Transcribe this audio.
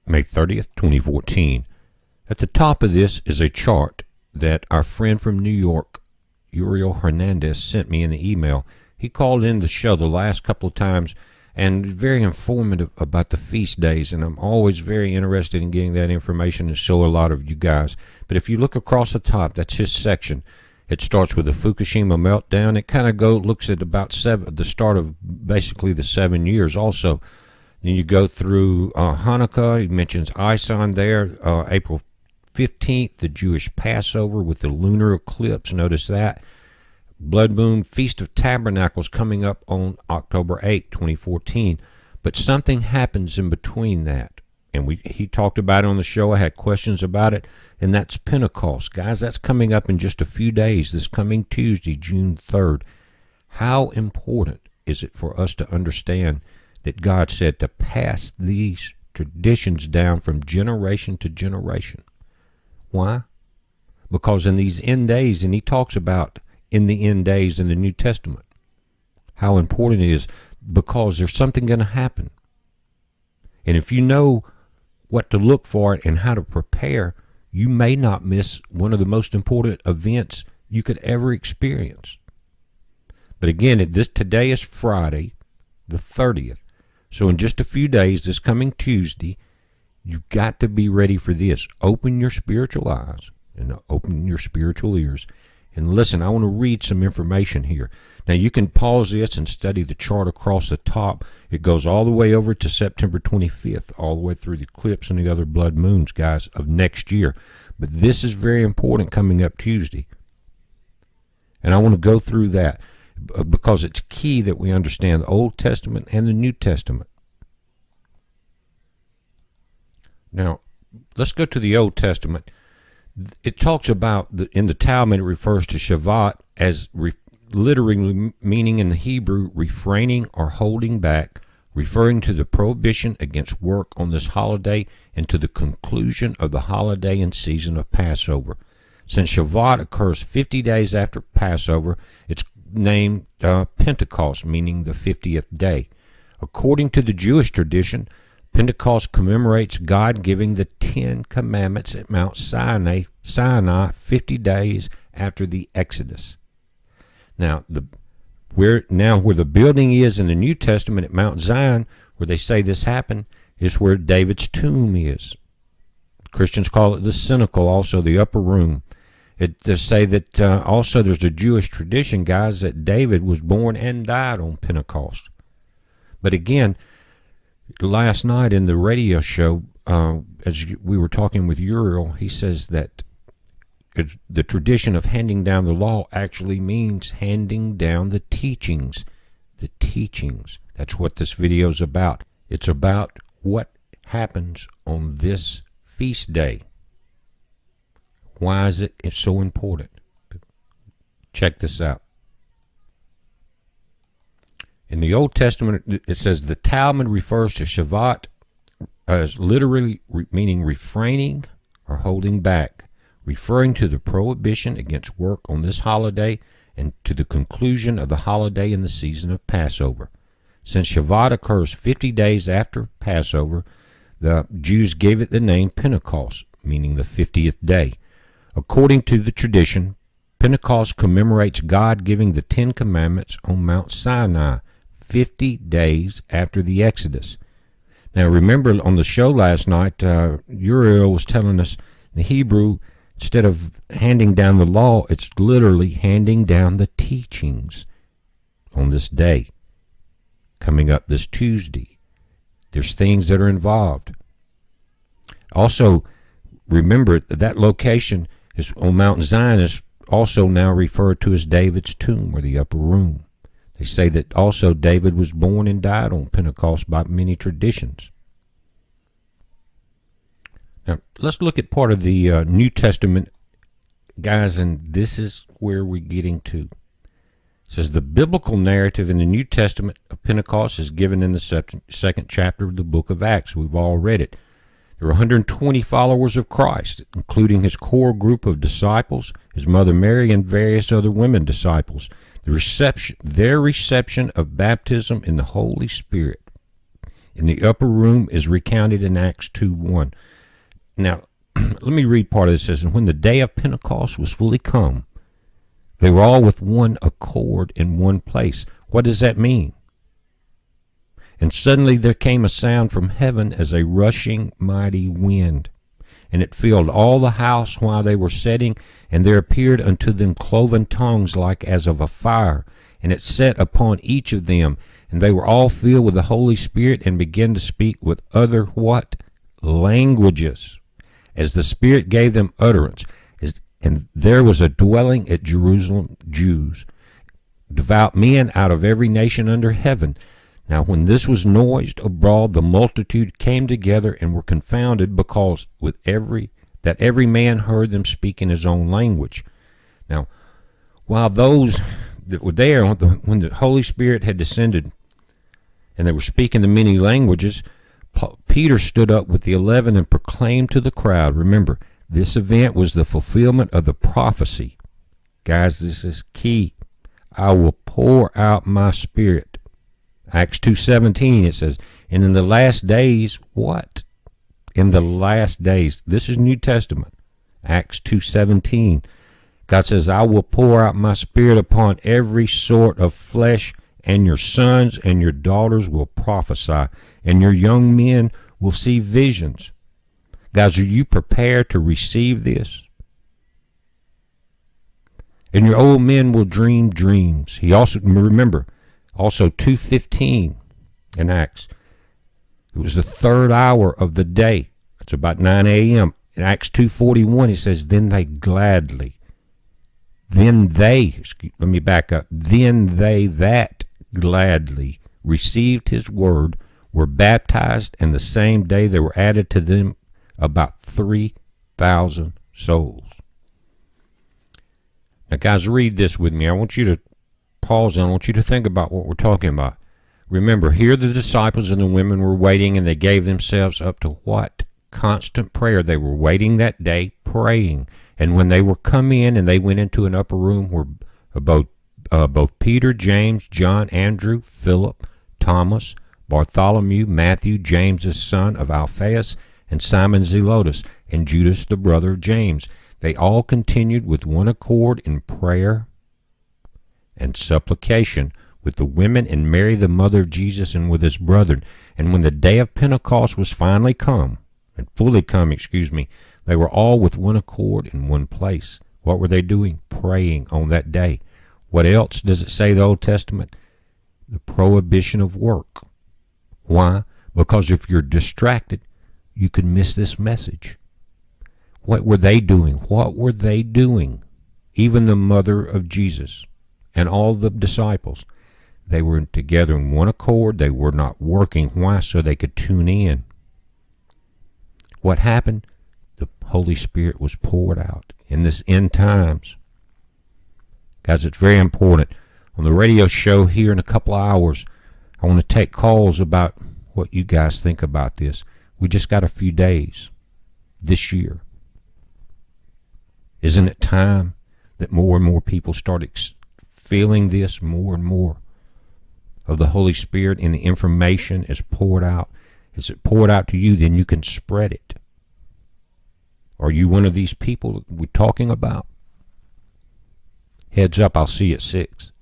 May 30th, 2014. At the top of this is a chart that our friend from New York, Uriel Hernandez, sent me in the email. He called in the show the last couple of times and very informative about the feast days, and I'm always very interested in getting that information to show a lot of you guys. But if you look across the top, that's his section. It starts with the Fukushima meltdown. It kind of looks at about the start of basically the 7 years also. Then you go through Hanukkah. He mentions Isan there. April 15th, the Jewish Passover with the lunar eclipse. Notice that. Blood Moon, Feast of Tabernacles coming up on October 8, 2014. But something happens in between that. And he talked about it on the show. I had questions about it. And that's Pentecost. Guys, that's coming up in just a few days, this coming Tuesday, June 3rd. How important is it for us to understand that God said to pass these traditions down from generation to generation? Why? Because in these end days, and he talks about in the end days in the New Testament, how important it is, because there's something going to happen. And if you know what to look for and how to prepare, you may not miss one of the most important events you could ever experience. But again, today is Friday, the 30th. So in just a few days, this coming Tuesday, you've got to be ready for this. Open your spiritual eyes and open your spiritual ears. And listen, I want to read some information here. Now, you can pause this and study the chart across the top. It goes all the way over to September 25th, all the way through the eclipse and the other blood moons, guys, of next year. But this is very important coming up Tuesday. And I want to go through that because it's key that we understand the Old Testament and the New Testament. Now, let's go to the Old Testament. It talks about, in the Talmud, it refers to Shavuot as literally meaning in the Hebrew, refraining or holding back, referring to the prohibition against work on this holiday and to the conclusion of the holiday and season of Passover. Since Shavuot occurs 50 days after Passover, it's named Pentecost, meaning the 50th day. According to the Jewish tradition, Pentecost commemorates God giving the 10 Commandments at Mount Sinai 50 days after the Exodus. Now, where the building is in the New Testament at Mount Zion, where they say this happened, is where David's tomb is. Christians call it the cenacle, also the upper room. They say that also there's a Jewish tradition, guys, that David was born and died on Pentecost. But again, last night in the radio show, as we were talking with Uriel, he says that the tradition of handing down the law actually means handing down the teachings. The teachings. That's what this video is about. It's about what happens on this feast day. Why is it so important? Check this out. In the Old Testament, it says the Talmud refers to Shavuot as literally meaning refraining or holding back, referring to the prohibition against work on this holiday and to the conclusion of the holiday in the season of Passover. Since Shavuot occurs 50 days after Passover, the Jews gave it the name Pentecost, meaning the 50th day. According to the tradition, Pentecost commemorates God giving the 10 Commandments on Mount Sinai 50 days after the Exodus. Now remember, on the show last night, Uriel was telling us the Hebrew, instead of handing down the law, it's literally handing down the teachings on this day, coming up this Tuesday. There's things that are involved. Also, remember that location is on Mount Zion is also now referred to as David's tomb, or the upper room. They say that also David was born and died on Pentecost by many traditions. Now, let's look at part of the New Testament, guys, and this is where we're getting to. It says the biblical narrative in the New Testament of Pentecost is given in the second chapter of the book of Acts. We've all read it. There were 120 followers of Christ, including his core group of disciples, his mother Mary, and various other women disciples. Their reception of baptism in the Holy Spirit in the upper room is recounted in Acts 2:1. Now, let me read part of this. It says, and when the day of Pentecost was fully come, they were all with one accord in one place. What does that mean? And suddenly there came a sound from heaven as a rushing mighty wind, and it filled all the house while they were sitting, and there appeared unto them cloven tongues like as of a fire, and it sat upon each of them, and they were all filled with the Holy Spirit, and began to speak with other what? Languages, as the Spirit gave them utterance. And there was a dwelling at Jerusalem Jews, devout men out of every nation under heaven. Now when this was noised abroad, the multitude came together and were confounded, because that every man heard them speak in his own language. Now, while those that were there, when the Holy Spirit had descended and they were speaking the many languages, Peter stood up with the 11 and proclaimed to the crowd. Remember, this event was the fulfillment of the prophecy. Guys, this is key. I will pour out my Spirit. Acts 2:17, it says, and in the last days, what? In the last days. This is New Testament. Acts 2:17. God says, I will pour out my Spirit upon every sort of flesh, and your sons and your daughters will prophesy, and your young men will see visions. Guys, are you prepared to receive this? And your old men will dream dreams. He also, remember, also 2:15 in Acts. It was the third hour of the day. It's about 9 a.m. In Acts 2:41, he says, then they that gladly received his word were baptized, and the same day there were added to them about 3,000 souls. Now, guys, read this with me. I want you to pause and I want you to think about what we're talking about. Remember, here the disciples and the women were waiting, and they gave themselves up to what? Constant prayer. They were waiting that day, praying. And when they were come in and they went into an upper room where both Peter, James, John, Andrew, Philip, Thomas, Bartholomew, Matthew, James the son of Alphaeus, and Simon Zelotes, and Judas the brother of James. They all continued with one accord in prayer and supplication with the women and Mary the mother of Jesus and with his brethren. And when the day of Pentecost was fully come, they were all with one accord in one place. What were they doing? Praying on that day. What else does it say in the Old Testament? The prohibition of work. Why? Because if you're distracted, you could miss this message. What were they doing? What were they doing? Even the mother of Jesus and all the disciples, they were together in one accord. They were not working. Why? So they could tune in. What happened? The Holy Spirit was poured out in this end times. Guys, it's very important. On the radio show here in a couple of hours, I want to take calls about what you guys think about this. We just got a few days this year. Isn't it time that more and more people start feeling this more and more of the Holy Spirit, and the information is poured out? Is it poured out to you? Then you can spread it. Are you one of these people we're talking about? Heads up, I'll see you at 6.